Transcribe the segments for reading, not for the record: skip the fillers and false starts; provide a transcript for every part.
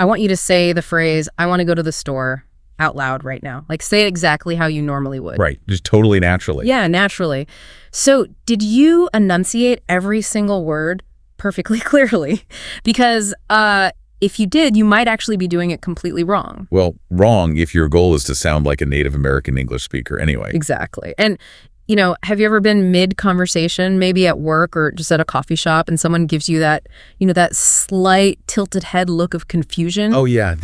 I want you to say the phrase, I want to go to the store, out loud right now. Like, say it exactly how you normally would. Right. Just totally naturally. Yeah, naturally. So did you enunciate every single word perfectly clearly? Because if you did, you might actually be doing it completely wrong. Well, wrong if your goal is to sound like a native American English speaker anyway. Exactly. And have you ever been mid-conversation, maybe at work or just at a coffee shop, and someone gives you that, that slight tilted head look of confusion? Oh, yeah.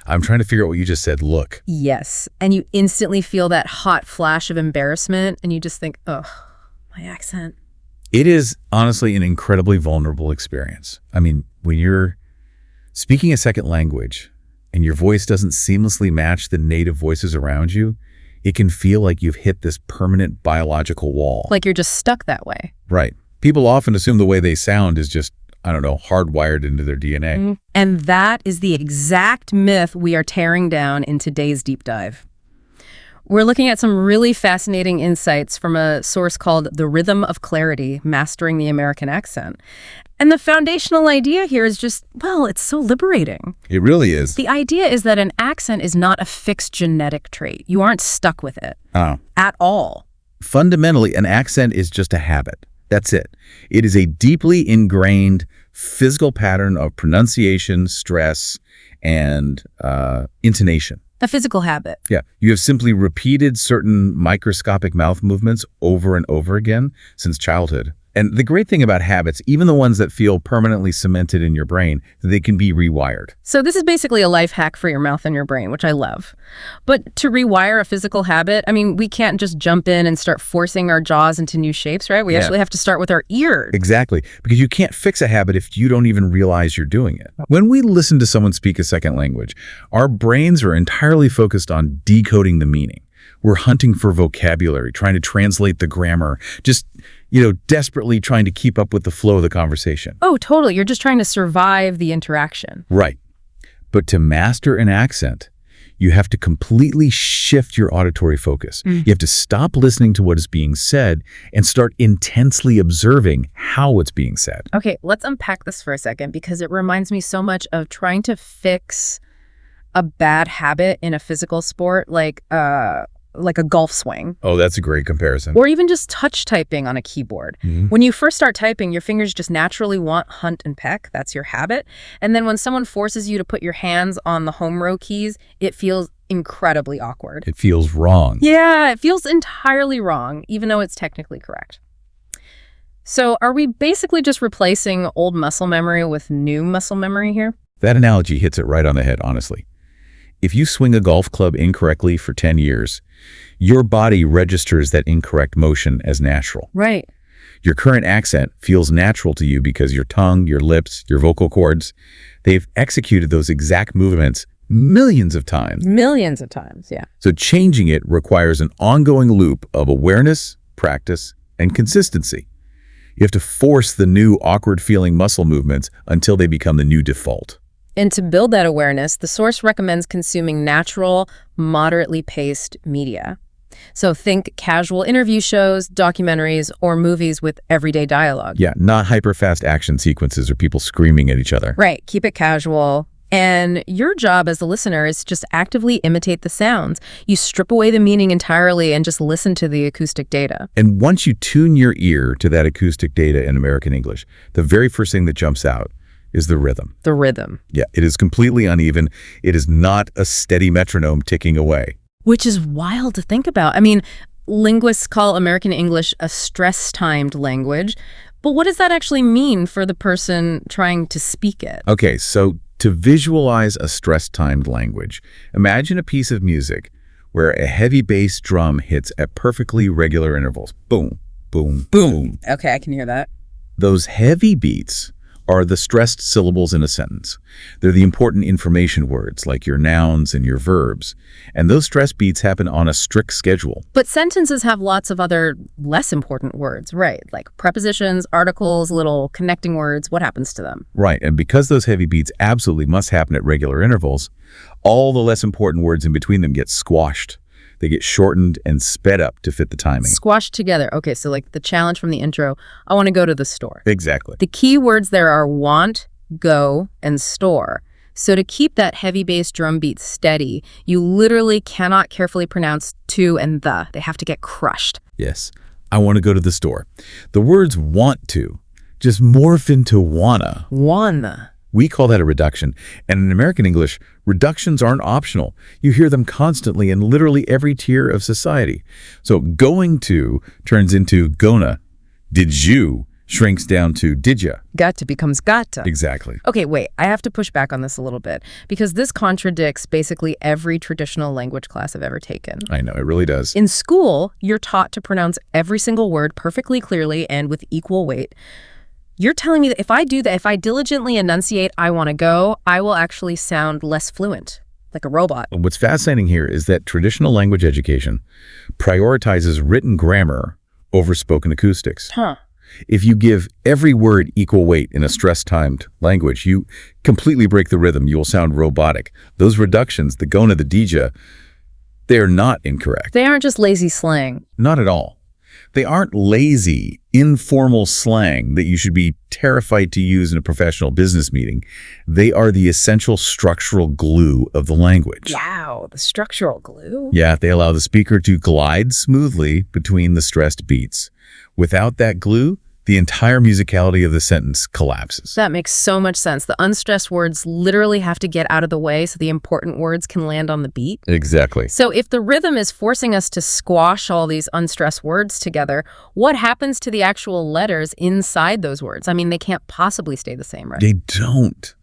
I'm trying to figure out what you just said, look. Yes. And you instantly feel that hot flash of embarrassment, and you just think, oh, my accent. It is honestly an incredibly vulnerable experience. I mean, when you're speaking a second language and your voice doesn't seamlessly match the native voices around you, it can feel like you've hit this permanent biological wall. Like you're just stuck that way. Right. People often assume the way they sound is just, hardwired into their DNA. Mm-hmm. And that is the exact myth we are tearing down in today's deep dive. We're looking at some really fascinating insights from a source called The Rhythm of Clarity, Mastering the American Accent. And the foundational idea here is just, it's so liberating. It really is. The idea is that an accent is not a fixed genetic trait. You aren't stuck with it at all. Fundamentally, an accent is just a habit. That's it. It is a deeply ingrained physical pattern of pronunciation, stress, and intonation. A physical habit. Yeah. You have simply repeated certain microscopic mouth movements over and over again since childhood. And the great thing about habits, even the ones that feel permanently cemented in your brain, they can be rewired. So this is basically a life hack for your mouth and your brain, which I love. But to rewire a physical habit, we can't just jump in and start forcing our jaws into new shapes, right? We actually have to start with our ears. Exactly. Because you can't fix a habit if you don't even realize you're doing it. When we listen to someone speak a second language, our brains are entirely focused on decoding the meaning. We're hunting for vocabulary, trying to translate the grammar, just desperately trying to keep up with the flow of the conversation. Oh, totally. You're just trying to survive the interaction. Right. But to master an accent, you have to completely shift your auditory focus. You have to stop listening to what is being said and start intensely observing how it's being said. Okay, let's unpack this for a second because it reminds me so much of trying to fix a bad habit in a physical sport like a golf swing. Oh, that's a great comparison. Or even just touch typing on a keyboard. When you first start typing, your fingers just naturally want hunt and peck. That's your habit. And then when someone forces you to put your hands on the home row keys, it feels incredibly awkward. It feels wrong. Yeah, it feels entirely wrong, even though it's technically correct. So are we basically just replacing old muscle memory with new muscle memory here? That analogy hits it right on the head, honestly. If you swing a golf club incorrectly for 10 years, your body registers that incorrect motion as natural. Right. Your current accent feels natural to you because your tongue, your lips, your vocal cords, they've executed those exact movements millions of times. Millions of times, yeah. So changing it requires an ongoing loop of awareness, practice, and consistency. You have to force the new awkward-feeling muscle movements until they become the new default. And to build that awareness, the source recommends consuming natural, moderately paced media. So think casual interview shows, documentaries, or movies with everyday dialogue. Yeah, not hyper-fast action sequences or people screaming at each other. Right, keep it casual. And your job as the listener is to just actively imitate the sounds. You strip away the meaning entirely and just listen to the acoustic data. And once you tune your ear to that acoustic data in American English, the very first thing that jumps out is the rhythm. The rhythm. Yeah, it is completely uneven. It is not a steady metronome ticking away. Which is wild to think about. Linguists call American English a stress-timed language. But what does that actually mean for the person trying to speak it? Okay, so to visualize a stress-timed language, imagine a piece of music where a heavy bass drum hits at perfectly regular intervals. Boom, boom, boom. Okay, I can hear that. Those heavy beats are the stressed syllables in a sentence. They're the important information words, like your nouns and your verbs. And those stress beats happen on a strict schedule. But sentences have lots of other less important words, right? Like prepositions, articles, little connecting words. What happens to them? Right, and because those heavy beats absolutely must happen at regular intervals, all the less important words in between them get squashed. They get shortened and sped up to fit the timing. Squashed together. Okay, so like the challenge from the intro, I want to go to the store. Exactly. The key words there are want, go, and store. So to keep that heavy bass drum beat steady, you literally cannot carefully pronounce to and the. They have to get crushed. Yes, I want to go to the store. The words want to just morph into wanna. Wanna. We call that a reduction. And in American English, reductions aren't optional. You hear them constantly in literally every tier of society. So going to turns into gonna. Did you shrinks down to did ya. Gotta becomes gotta. Exactly. Okay, wait, I have to push back on this a little bit because this contradicts basically every traditional language class I've ever taken. I know, it really does. In school, you're taught to pronounce every single word perfectly clearly and with equal weight. You're telling me that if I do that, if I diligently enunciate I want to go, I will actually sound less fluent, like a robot. What's fascinating here is that traditional language education prioritizes written grammar over spoken acoustics. Huh. If you give every word equal weight in a stress-timed language, you completely break the rhythm. You will sound robotic. Those reductions, the gona, the dija, they are not incorrect. They aren't just lazy slang. Not at all. They aren't lazy, informal slang that you should be terrified to use in a professional business meeting. They are the essential structural glue of the language. Wow, the structural glue? Yeah, they allow the speaker to glide smoothly between the stressed beats. Without that glue, the entire musicality of the sentence collapses. That makes so much sense. The unstressed words literally have to get out of the way so the important words can land on the beat. Exactly. So if the rhythm is forcing us to squash all these unstressed words together, what happens to the actual letters inside those words? I mean, they can't possibly stay the same, right? They don't.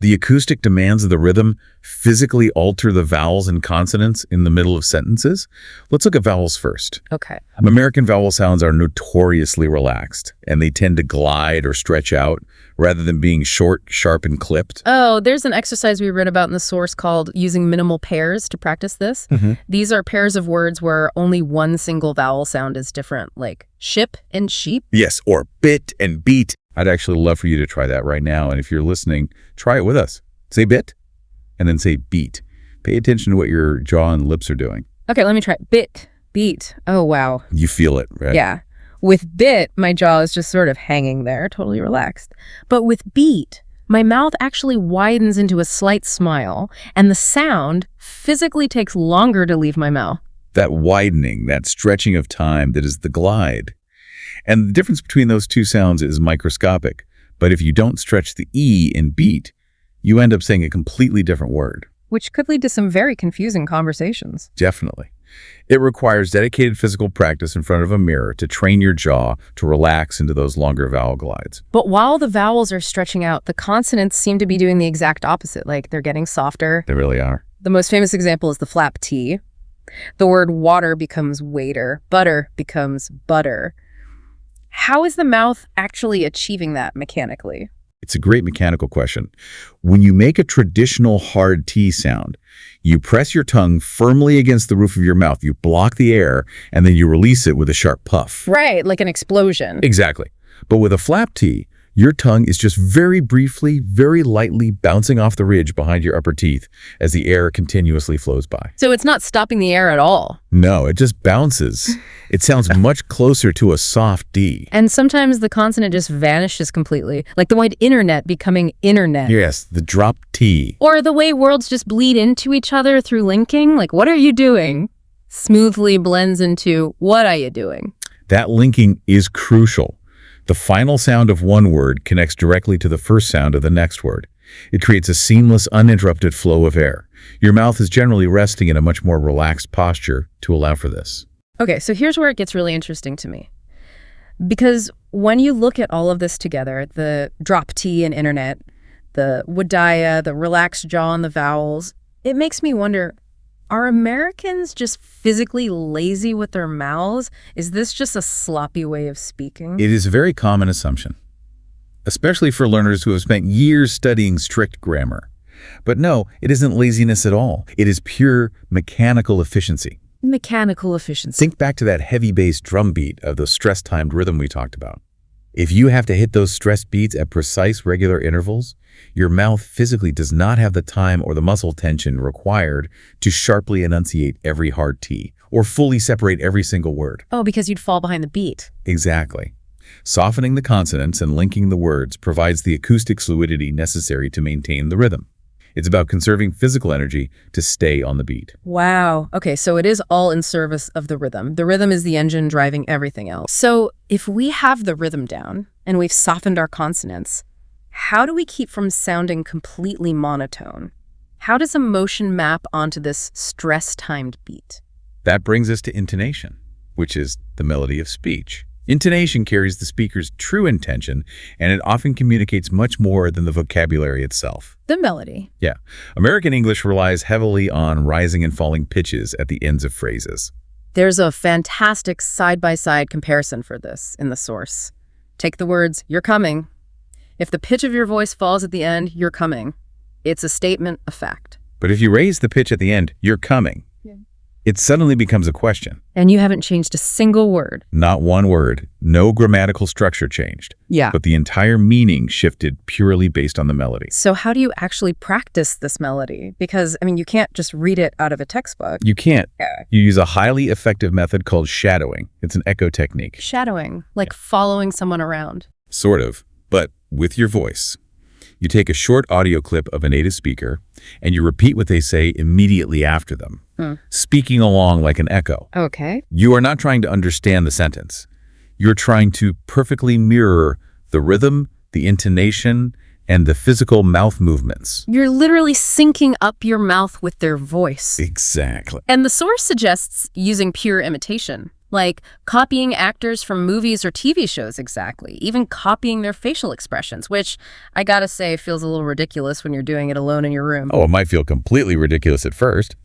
The acoustic demands of the rhythm physically alter the vowels and consonants in the middle of sentences. Let's look at vowels first. Okay. American vowel sounds are notoriously relaxed, and they tend to glide or stretch out rather than being short, sharp, and clipped. Oh, there's an exercise we read about in the source called using minimal pairs to practice this. These are pairs of words where only one single vowel sound is different, like ship and sheep. Yes, or bit and beat. I'd actually love for you to try that right now. And if you're listening, try it with us. Say bit and then say beat. Pay attention to what your jaw and lips are doing. Okay, let me try. Bit, beat. Oh, wow. You feel it, right? Yeah. With bit, my jaw is just sort of hanging there, totally relaxed. But with beat, my mouth actually widens into a slight smile, and the sound physically takes longer to leave my mouth. That widening, that stretching of time, that is the glide. And the difference between those two sounds is microscopic. But if you don't stretch the E in beat, you end up saying a completely different word. Which could lead to some very confusing conversations. Definitely. It requires dedicated physical practice in front of a mirror to train your jaw to relax into those longer vowel glides. But while the vowels are stretching out, the consonants seem to be doing the exact opposite, like they're getting softer. They really are. The most famous example is the flap T. The word water becomes waiter, butter becomes butter. How is the mouth actually achieving that mechanically? It's a great mechanical question. When you make a traditional hard T sound, you press your tongue firmly against the roof of your mouth. You block the air, and then you release it with a sharp puff. Right, like an explosion. Exactly. But with a flap T, your tongue is just very briefly, very lightly bouncing off the ridge behind your upper teeth as the air continuously flows by. So it's not stopping the air at all. No, it just bounces. It sounds much closer to a soft D. And sometimes the consonant just vanishes completely, like the word internet becoming internet. Yes, the drop T. Or the way words just bleed into each other through linking, like what are you doing? Smoothly blends into what are you doing? That linking is crucial. The final sound of one word connects directly to the first sound of the next word. It creates a seamless, uninterrupted flow of air. Your mouth is generally resting in a much more relaxed posture to allow for this. Okay, so here's where it gets really interesting to me. Because when you look at all of this together, the drop T in internet, the wadaya, the relaxed jaw on the vowels, it makes me wonder, are Americans just physically lazy with their mouths? Is this just a sloppy way of speaking? It is a very common assumption, especially for learners who have spent years studying strict grammar. But no, it isn't laziness at all. It is pure mechanical efficiency. Mechanical efficiency. Think back to that heavy bass drum beat of the stress-timed rhythm we talked about. If you have to hit those stressed beats at precise, regular intervals, your mouth physically does not have the time or the muscle tension required to sharply enunciate every hard T or fully separate every single word. Oh, because you'd fall behind the beat. Exactly. Softening the consonants and linking the words provides the acoustic fluidity necessary to maintain the rhythm. It's about conserving physical energy to stay on the beat. Wow. Okay, so it is all in service of the rhythm. The rhythm is the engine driving everything else. So if we have the rhythm down and we've softened our consonants, how do we keep from sounding completely monotone? How does emotion map onto this stress-timed beat? That brings us to intonation, which is the melody of speech. Intonation carries the speaker's true intention, and it often communicates much more than the vocabulary itself. The melody. Yeah. American English relies heavily on rising and falling pitches at the ends of phrases. There's a fantastic side-by-side comparison for this in the source. Take the words, "you're coming." If the pitch of your voice falls at the end, "you're coming." It's a statement of fact. But if you raise the pitch at the end, "you're coming," it suddenly becomes a question. And you haven't changed a single word. Not one word, no grammatical structure changed. Yeah. But the entire meaning shifted purely based on the melody. So how do you actually practice this melody? Because, you can't just read it out of a textbook. You can't. You use a highly effective method called shadowing. It's an echo technique. Shadowing, like following someone around. Sort of, but with your voice. You take a short audio clip of a native speaker, and you repeat what they say immediately after them, speaking along like an echo. Okay. You are not trying to understand the sentence. You're trying to perfectly mirror the rhythm, the intonation, and the physical mouth movements. You're literally syncing up your mouth with their voice. Exactly. And the source suggests using pure imitation, like copying actors from movies or TV shows exactly, even copying their facial expressions, which I gotta say feels a little ridiculous when you're doing it alone in your room. Oh, it might feel completely ridiculous at first,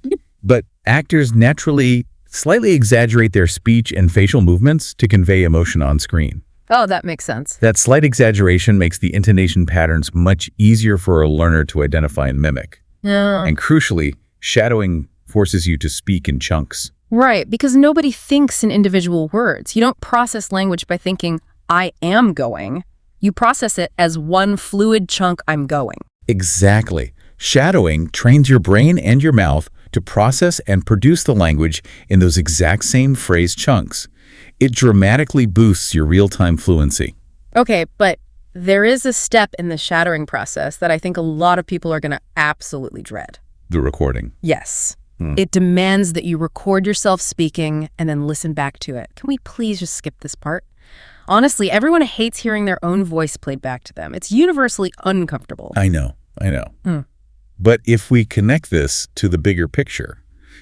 but actors naturally slightly exaggerate their speech and facial movements to convey emotion on screen. Oh, that makes sense. That slight exaggeration makes the intonation patterns much easier for a learner to identify and mimic. Yeah. And crucially, shadowing forces you to speak in chunks. Right, because nobody thinks in individual words. You don't process language by thinking, "I am going." You process it as one fluid chunk, "I'm going." Exactly. Shadowing trains your brain and your mouth to process and produce the language in those exact same phrase chunks. It dramatically boosts your real-time fluency. Okay, but there is a step in the shadowing process that I think a lot of people are going to absolutely dread. The recording. Yes. It demands that you record yourself speaking and then listen back to it. Can we please just skip this part? Honestly, everyone hates hearing their own voice played back to them. It's universally uncomfortable. I know. But if we connect this to the bigger picture,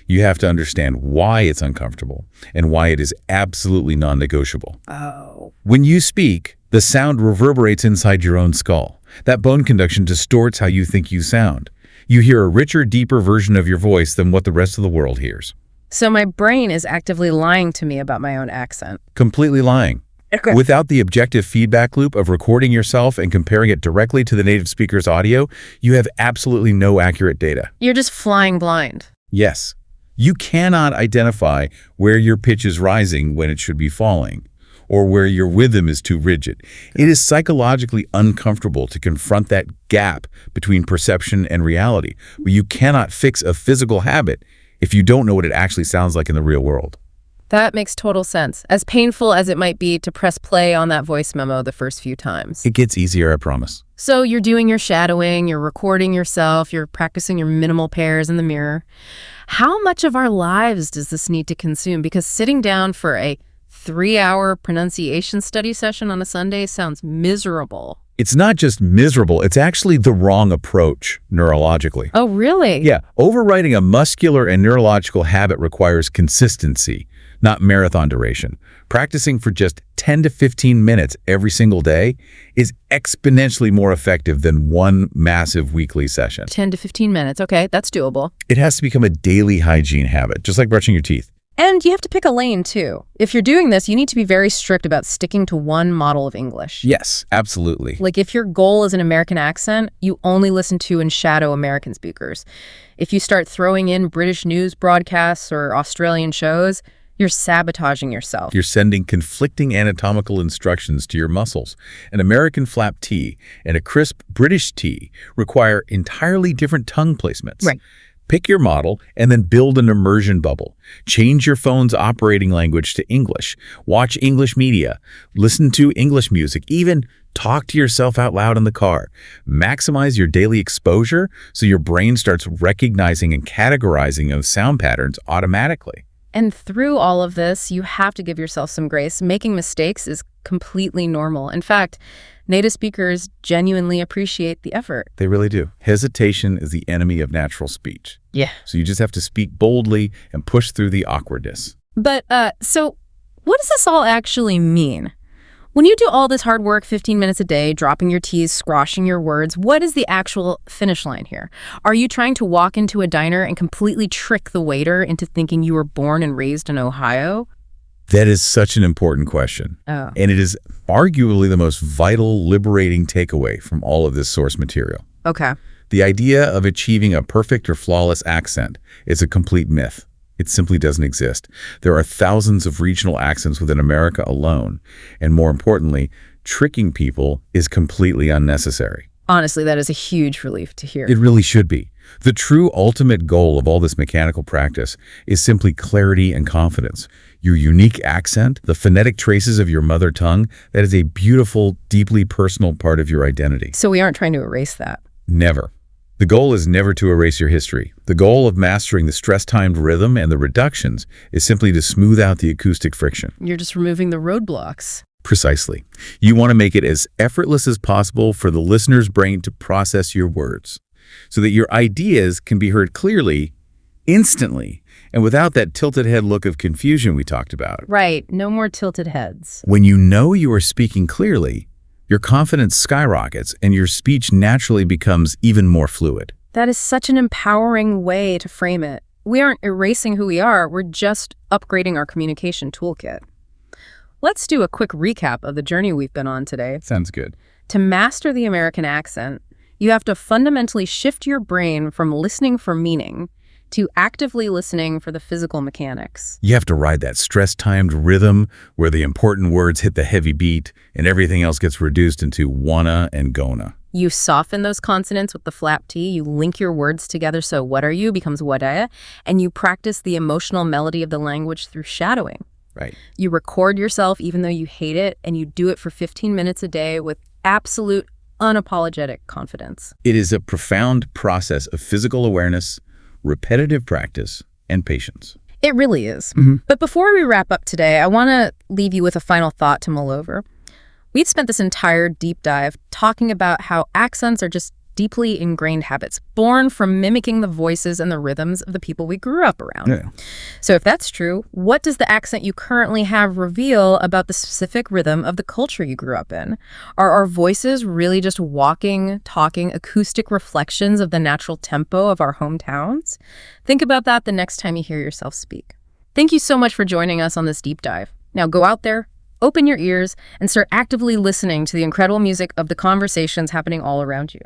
you have to understand why it's uncomfortable and why it is absolutely non-negotiable. Oh. When you speak, the sound reverberates inside your own skull. That bone conduction distorts how you think you sound. You hear a richer, deeper version of your voice than what the rest of the world hears. So my brain is actively lying to me about my own accent. Completely lying. Okay. Without the objective feedback loop of recording yourself and comparing it directly to the native speaker's audio, you have absolutely no accurate data. You're just flying blind. Yes. You cannot identify where your pitch is rising when it should be falling, or where your rhythm is too rigid. It is psychologically uncomfortable to confront that gap between perception and reality, but you cannot fix a physical habit if you don't know what it actually sounds like in the real world. That makes total sense. As painful as it might be to press play on that voice memo the first few times. It gets easier, I promise. So you're doing your shadowing, you're recording yourself, you're practicing your minimal pairs in the mirror. How much of our lives does this need to consume? Because sitting down for a 3-hour pronunciation study session on a Sunday sounds miserable. It's not just miserable, it's actually the wrong approach neurologically. Oh, really? Yeah, overriding a muscular and neurological habit requires consistency, not marathon duration. Practicing for just 10 to 15 minutes every single day is exponentially more effective than one massive weekly session. 10 to 15 minutes. Okay, that's doable. It has to become a daily hygiene habit, just like brushing your teeth. And you have to pick a lane, too. If you're doing this, you need to be very strict about sticking to one model of English. Yes, absolutely. Like if your goal is an American accent, you only listen to and shadow American speakers. If you start throwing in British news broadcasts or Australian shows, you're sabotaging yourself. You're sending conflicting anatomical instructions to your muscles. An American flap T and a crisp British T require entirely different tongue placements. Right. Pick your model and then build an immersion bubble. Change your phone's operating language to English. Watch English media. Listen to English music. Even talk to yourself out loud in the car. Maximize your daily exposure so your brain starts recognizing and categorizing those sound patterns automatically. And through all of this, you have to give yourself some grace. Making mistakes is completely normal. In fact, native speakers genuinely appreciate the effort. They really do. Hesitation is the enemy of natural speech. Yeah. So you just have to speak boldly and push through the awkwardness. But, so what does this all actually mean? When you do all this hard work, 15 minutes a day, dropping your T's, squashing your words, what is the actual finish line here? Are you trying to walk into a diner and completely trick the waiter into thinking you were born and raised in Ohio? That is such an important question. Oh. And it is arguably the most vital, liberating takeaway from all of this source material. Okay. The idea of achieving a perfect or flawless accent is a complete myth. It simply doesn't exist. There are thousands of regional accents within America alone. And more importantly, tricking people is completely unnecessary. Honestly, that is a huge relief to hear. It really should be. The true ultimate goal of all this mechanical practice is simply clarity and confidence. Your unique accent, the phonetic traces of your mother tongue, that is a beautiful, deeply personal part of your identity. So we aren't trying to erase that. Never. The goal is never to erase your history. The goal of mastering the stress-timed rhythm and the reductions is simply to smooth out the acoustic friction. You're just removing the roadblocks. Precisely. You want to make it as effortless as possible for the listener's brain to process your words, so that your ideas can be heard clearly, instantly, and without that tilted head look of confusion we talked about. Right. No more tilted heads. When you know you are speaking clearly, your confidence skyrockets and your speech naturally becomes even more fluid. That is such an empowering way to frame it. We aren't erasing who we are, we're just upgrading our communication toolkit. Let's do a quick recap of the journey we've been on today. Sounds good. To master the American accent, you have to fundamentally shift your brain from listening for meaning to actively listening for the physical mechanics. You have to ride that stress-timed rhythm where the important words hit the heavy beat and everything else gets reduced into wanna and gonna. You soften those consonants with the flap T, you link your words together so what are you becomes what I, and you practice the emotional melody of the language through shadowing. Right. You record yourself even though you hate it, and you do it for 15 minutes a day with absolute, unapologetic confidence. It is a profound process of physical awareness, repetitive practice, and patience. It really is. Mm-hmm. But before we wrap up today, I want to leave you with a final thought to mull over. We've spent this entire deep dive talking about how accents are just deeply ingrained habits, born from mimicking the voices and the rhythms of the people we grew up around. Yeah. So if that's true, what does the accent you currently have reveal about the specific rhythm of the culture you grew up in? Are our voices really just walking, talking, acoustic reflections of the natural tempo of our hometowns? Think about that the next time you hear yourself speak. Thank you so much for joining us on this deep dive. Now go out there, open your ears, and start actively listening to the incredible music of the conversations happening all around you.